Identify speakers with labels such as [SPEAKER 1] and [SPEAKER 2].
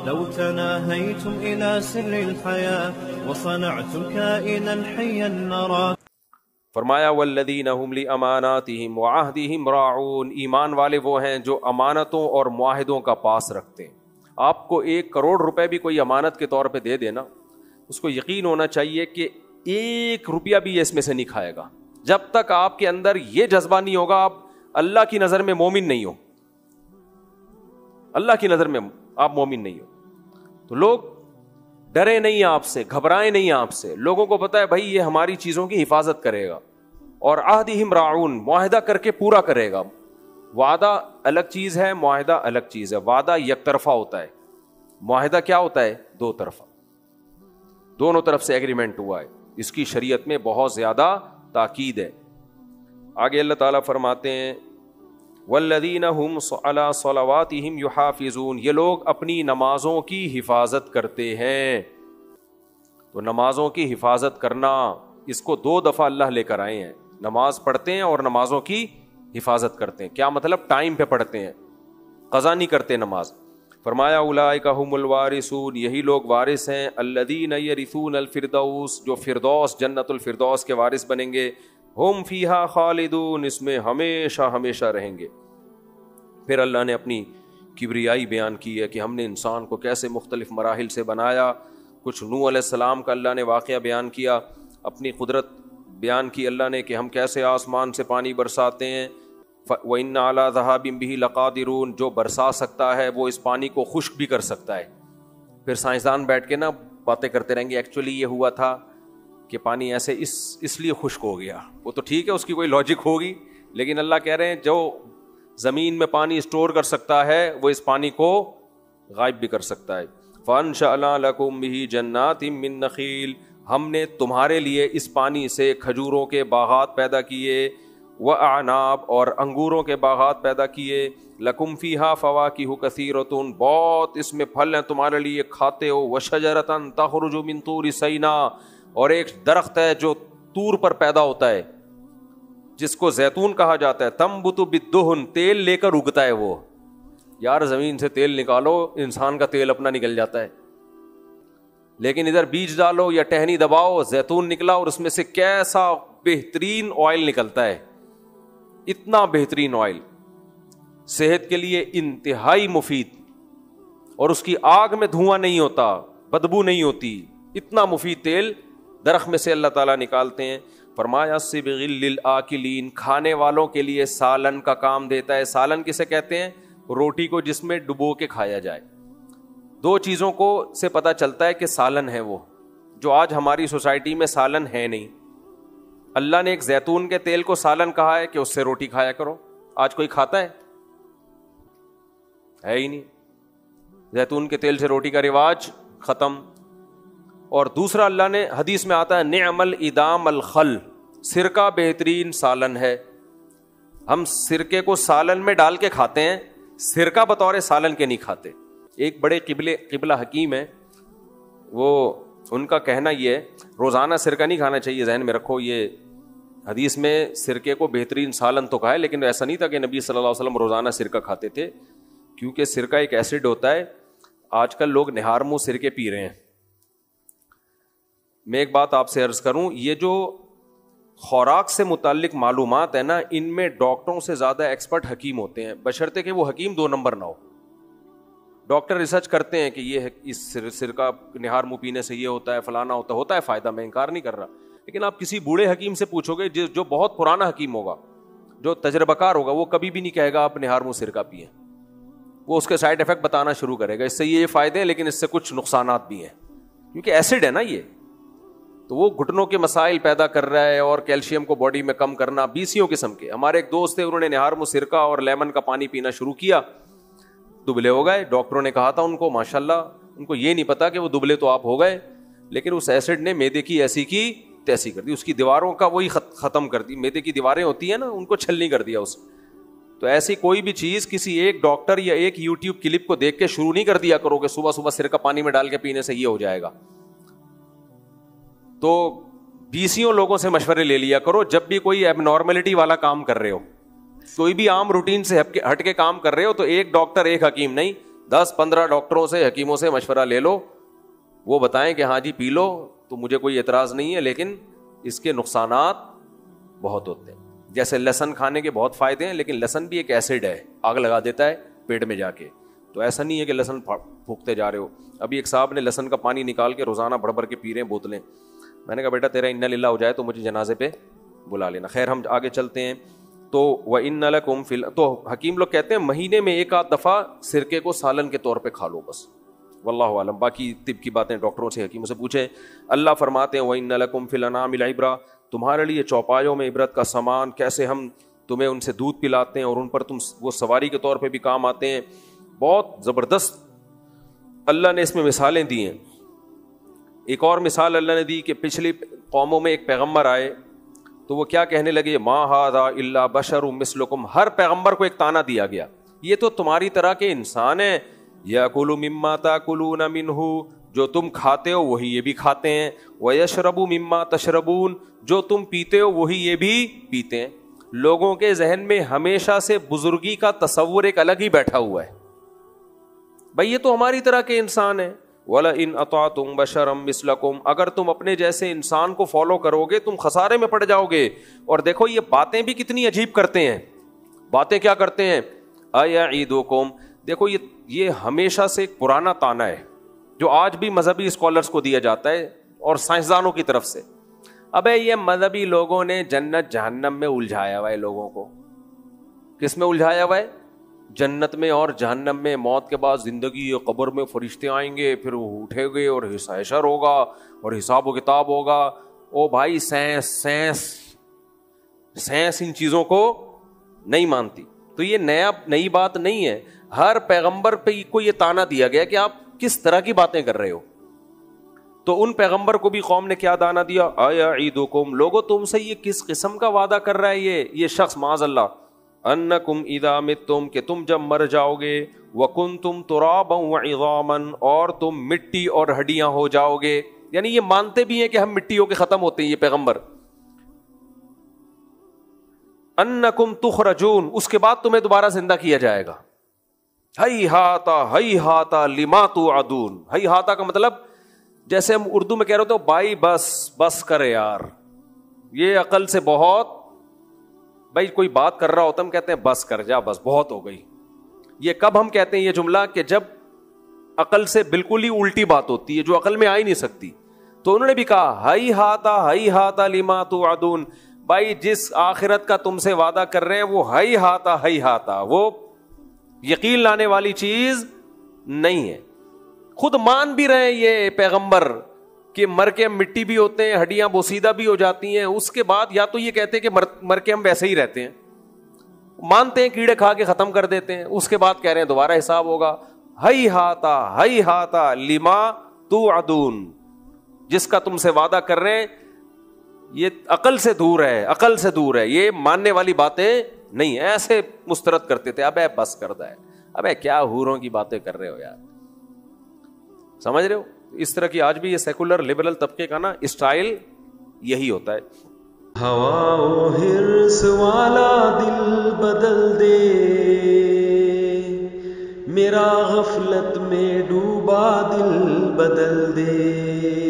[SPEAKER 1] لو تناهيتم إلى سر الحياة وصنعتم كائنا حيا نرى.
[SPEAKER 2] فرمایا والذین هم لأماناتهم وعہدهم راعون، ایمان والے وہ ہیں جو امانتوں اور معاہدوں کا پاس رکھتے ہیں. آپ کو 1 کروڑ روپے بھی کوئی امانت کے طور پہ دے دینا، اس کو یقین ہونا چاہیے کہ 1 روپیہ بھی یہ اس میں سے نہیں کھائے گا. جب تک آپ کے اندر یہ جذبہ نہیں ہوگا آپ اللہ کی نظر میں مومن نہیں ہو، اللہ کی نظر میں آپ مومن نہیں ہو. تو لوگ ڈرے نہیں آپ سے، گھبرائے نہیں آپ سے، لوگوں کو پتا ہے بھائی یہ ہماری چیزوں کی حفاظت کرے گا. اور عہدہم راعون، معاہدہ کر کے پورا کرے گا. وعدہ الگ چیز ہے، معاہدہ الگ چیز ہے. وعدہ یک طرفہ ہوتا ہے، معاہدہ کیا ہوتا ہے؟ 2 طرفہ، دونوں طرف سے ایگریمنٹ ہوا ہے. اس کی شریعت میں بہت زیادہ تاکید ہے. آگے اللہ تعالیٰ فرماتے ہیں والذین هم علی صلواتہم یحافظون، یہ لوگ اپنی نمازوں کی حفاظت کرتے ہیں. تو نمازوں کی حفاظت کرنا، اس کو 2 دفعہ اللہ لے کر آئے ہیں. نماز پڑھتے ہیں اور نمازوں کی حفاظت کرتے ہیں. کیا مطلب؟ ٹائم پہ پڑھتے ہیں، قضا نہیں کرتے نماز. فرمایا اولئک هم الوارثون، یہی لوگ وارث ہیں. الذین یرثون الفردوس، جو فردوس جنت الفردوس کے وارث بنیں گے. ہم فیہا خالدون، اس میں ہمیشہ ہمیشہ رہیں گے. پھر اللہ نے اپنی کبریائی بیان کی ہے کہ ہم نے انسان کو کیسے مختلف مراحل سے بنایا. کچھ نوح علیہ السلام کا اللہ نے واقعہ بیان کیا، اپنی قدرت بیان کی اللہ نے کہ ہم کیسے آسمان سے پانی برساتے ہیں. وَإِنَّ عَلَىٰ ذَهَابٍ بِهِ لَقَادِرُونَ، جو برسا سکتا ہے وہ اس پانی کو خشک بھی کر سکتا ہے. پھر سائنسدان بیٹھ کے نا باتیں کرتے رہیں گے ایکچولی یہ ہوا تھا کہ پانی ایسے اس لیے خشک ہو گیا. وہ تو ٹھیک ہے، اس کی کوئی لاجک ہوگی، لیکن اللہ کہہ رہے ہیں جو زمین میں پانی اسٹور کر سکتا ہے وہ اس پانی کو غائب بھی کر سکتا ہے. فَأَنشَأْنَا لَكُم بِهِ جَنَّاتٍ مِّن نَخِيلٍ، ہم نے تمہارے لیے اس پانی سے کھجوروں کے باغات پیدا کیے. وَأَعْنَابٍ، اور انگوروں کے باغات پیدا کیے. لَكُمْ فِيهَا فَوَاكِهُ كَثِيرَةٌ، بہت اس میں پھل ہیں تمہارے لیے، کھاتے ہو. وَشَجَرَةً تَخْرُجُ مِن طُورِ سَيْنَاء، اور ایک درخت ہے جو طور پر پیدا ہوتا ہے جس کو زیتون کہا جاتا ہے. تنبت بالدہن، تیل لے کر اگتا ہے. وہ یار زمین سے تیل نکالو، انسان کا تیل اپنا نکل جاتا ہے، لیکن ادھر بیج ڈالو یا ٹہنی دباؤ، زیتون نکلا اور اس میں سے کیسا بہترین آئل نکلتا ہے. اتنا بہترین آئل، صحت کے لیے انتہائی مفید، اور اس کی آگ میں دھواں نہیں ہوتا، بدبو نہیں ہوتی. اتنا مفید تیل درخت میں سے اللہ تعالیٰ نکالتے ہیں. فرمایا صبغ للآکلین، کھانے والوں کے لیے سالن کا کام دیتا ہے. سالن کسے کہتے ہیں؟ روٹی کو جس میں ڈبو کے کھایا جائے. 2 چیزوں کو سے پتہ چلتا ہے کہ سالن ہے وہ، جو آج ہماری سوسائٹی میں سالن ہے نہیں. اللہ نے ایک زیتون کے تیل کو سالن کہا ہے کہ اس سے روٹی کھایا کرو. آج کوئی کھاتا ہے ہی نہیں. زیتون کے تیل سے روٹی کا رواج ختم. اور دوسرا اللہ نے حدیث میں آتا ہے نعم الادام الخل، سرکہ بہترین سالن ہے. ہم سرکے کو سالن میں ڈال کے کھاتے ہیں، سرکہ بطور سالن کے نہیں کھاتے. ایک بڑے قبلہ حکیم ہیں، وہ ان کا کہنا یہ ہے روزانہ سرکہ نہیں کھانا چاہیے. ذہن میں رکھو، یہ حدیث میں سرکے کو بہترین سالن تو کہا ہے، لیکن ایسا نہیں تھا کہ نبی صلی اللہ علیہ وسلم روزانہ سرکہ کھاتے تھے، کیونکہ سرکہ ایک ایسڈ ہوتا ہے. آج کل لوگ نہار منہ سرکے پی رہے ہیں. میں ایک بات آپ سے عرض کروں، یہ جو خوراک سے متعلق معلومات ہے نا، ان میں ڈاکٹروں سے زیادہ ایکسپرٹ حکیم ہوتے ہیں، بشرطے کہ وہ حکیم 2 نمبر نہ ہو. ڈاکٹر ریسرچ کرتے ہیں کہ یہ اس سرکہ نہار منہ پینے سے یہ ہوتا ہے، فلانا ہوتا ہے فائدہ، میں انکار نہیں کر رہا. لیکن آپ کسی بوڑھے حکیم سے پوچھو گے جو بہت پرانا حکیم ہوگا، جو تجربہ کار ہوگا، وہ کبھی بھی نہیں کہے گا آپ نہار منہ سرکہ پئیں. وہ اس کے سائڈ افیکٹ بتانا شروع کرے گا، اس سے یہ فائدے ہیں لیکن اس سے کچھ نقصانات بھی ہیں، کیونکہ ایسڈ ہے نا یہ. تو وہ گھٹنوں کے مسائل پیدا کر رہا ہے، اور کیلشیم کو باڈی میں کم کرنا، بیسیوں قسم کے. ہمارے ایک دوست تھے، انہوں نے نہار منہ سرکہ اور لیمن کا پانی پینا شروع کیا، دبلے ہو گئے. ڈاکٹروں نے کہا تھا ان کو ماشاءاللہ، ان کو یہ نہیں پتا کہ وہ دبلے تو آپ ہو گئے، لیکن اس ایسڈ نے معدے کی ایسی کی تیسی کر دی، اس کی دیواروں کا وہی ختم کر دی. معدے کی دیواریں ہوتی ہیں نا، ان کو چھلنی کر دیا اس. تو ایسی کوئی بھی چیز کسی ایک ڈاکٹر یا ایک یوٹیوب کلپ کو دیکھ کے شروع نہیں کر دیا کرو کہ صبح صبح سرکہ پانی میں ڈال کے پینے سے یہ ہو جائے گا. تو 20 لوگوں سے مشورے لے لیا کرو جب بھی کوئی ایب نارملٹی والا کام کر رہے ہو، کوئی بھی عام روٹین سے ہٹ کے کام کر رہے ہو، تو ایک ڈاکٹر ایک حکیم نہیں، 10-15 ڈاکٹروں سے, حکیموں سے مشورہ لے لو, وہ بتائیں کہ ہاں جی پی لو تو مجھے کوئی اعتراض نہیں ہے, لیکن اس کے نقصانات بہت ہوتے ہیں. جیسے لہسن کھانے کے بہت فائدے ہیں, لیکن لہسن بھی ایک ایسڈ ہے, آگ لگا دیتا ہے پیٹ میں جا کے. تو ایسا نہیں ہے کہ لہسن پھونکتے جا رہے ہو. ابھی ایک صاحب نے لہسن کا پانی نکال کے روزانہ بھر بھر کے پی رہے ہیں بوتلیں. میں نے کہا بیٹا تیرا انا للہ ہو جائے تو مجھے جنازے پہ بلا لینا. خیر ہم آگے چلتے ہیں. تو وَإِنَّ لَكُمْ فِي تو حکیم لوگ کہتے ہیں مہینے میں 1-8 دفعہ سرکے کو سالن کے طور پہ کھا لو بس. واللہ عالم, باقی طب کی باتیں ڈاکٹروں سے حکیموں سے پوچھیں. اللہ فرماتے ہیں وَإِنَّ لَكُمْ فِي الْأَنْعَامِ الْعِبْرَةَ, تمہارے لیے چوپایوں میں عبرت کا سامان, کیسے ہم تمہیں ان سے دودھ پلاتے ہیں اور ان پر تم وہ سواری کے طور پہ بھی کام آتے ہیں. بہت زبردست اللہ نے اس میں مثالیں دی ہیں. ایک اور مثال اللہ نے دی کہ پچھلی قوموں میں ایک پیغمبر آئے تو وہ کیا کہنے لگے, ما ھذا الا بشر مثلکم. ہر پیغمبر کو ایک طعنہ دیا گیا, یہ تو تمہاری طرح کے انسان ہیں. یاکل مما تاکلون منہ, جو تم کھاتے ہو وہی یہ بھی کھاتے ہیں. ویشرب مما تشربون, جو تم پیتے ہو وہی یہ بھی پیتے ہیں. لوگوں کے ذہن میں ہمیشہ سے بزرگی کا تصور ایک الگ ہی بیٹھا ہوا ہے, بھائی یہ تو ہماری طرح کے انسان ہیں. وَلَئِنْ أَطَعْتُمْ بَشَرًا مِثْلَكُمْ, اگر تم اپنے جیسے انسان کو فالو کرو گے تم خسارے میں پڑ جاؤ گے. اور دیکھو یہ باتیں بھی کتنی عجیب کرتے ہیں. باتیں کیا کرتے ہیں, أَيَعِدُكُمْ, دیکھو یہ ہمیشہ سے ایک پرانا طعنہ ہے جو آج بھی مذہبی اسکالرز کو دیا جاتا ہے اور سائنسدانوں کی طرف سے. ابے یہ مذہبی لوگوں نے جنت جہنم میں الجھایا ہوا ہے لوگوں کو. کس میں الجھایا ہوا ہے؟ جنت میں اور جہنم میں. موت کے بعد زندگی, قبر میں فرشتے آئیں گے, پھر وہ اٹھے گے اور حشر ہوگا اور حساب و کتاب ہوگا. او بھائی سائنس ان چیزوں کو نہیں مانتی. تو یہ نئی بات نہیں ہے. ہر پیغمبر پہ کو یہ طعنہ دیا گیا کہ آپ کس طرح کی باتیں کر رہے ہو. تو ان پیغمبر کو بھی قوم نے کیا دانا دیا, اَیَعِدُکُمْ, لوگو تم سے یہ کس قسم کا وعدہ کر رہا ہے یہ شخص معاذ اللہ, انکم اذا متم, کہ تم جب مر جاؤ گے, وکنتم ترابا وعظاما, اور تم مٹی اور ہڈیاں ہو جاؤ گے. یعنی یہ مانتے بھی ہیں کہ ہم مٹی ہو کے ختم ہوتے ہیں یہ پیغمبر. انکم تخرجون, اس کے بعد تمہیں دوبارہ زندہ کیا جائے گا. ہیہاتا لما توعدون. ہیہاتا کا مطلب جیسے ہم اردو میں کہہ رہے ہوتے بھائی بس کرے یار, یہ عقل سے بہت, بھائی کوئی بات کر رہا ہوتا ہم کہتے ہیں بس کر جا, بس بہت ہو گئی. یہ کب ہم کہتے ہیں یہ جملہ, کہ جب عقل سے بالکل ہی الٹی بات ہوتی ہے جو عقل میں آ ہی نہیں سکتی. تو انہوں نے بھی کہا ہیہاتا لما توعدون, بھائی جس آخرت کا تم سے وعدہ کر رہے ہیں وہ ہیہاتا, وہ یقین لانے والی چیز نہیں ہے. خود مان بھی رہے یہ پیغمبر کہ مر کے ہم مٹی بھی ہوتے ہیں, ہڈیاں بوسیدہ بھی ہو جاتی ہیں. اس کے بعد یا تو یہ کہتے ہیں کہ مر کے ہم ویسے ہی رہتے ہیں, مانتے ہیں کیڑے کھا کے ختم کر دیتے ہیں. اس کے بعد کہہ رہے ہیں دوبارہ حساب ہوگا. ہیہاتا لما توعدون, جس کا تم سے وعدہ کر رہے ہیں یہ عقل سے دور ہے, یہ ماننے والی باتیں نہیں. ایسے مسترد کرتے تھے. ابے بس کرتا ہے, ابے کیا حوروں کی باتیں کر رہے ہو یار, سمجھ رہے ہو. اس طرح کی آج بھی یہ سیکولر لبرل طبقے کا نا اسٹائل یہی ہوتا ہے.
[SPEAKER 1] ہوا و حرص والا دل بدل دے, میرا غفلت میں ڈوبا دل بدل دے.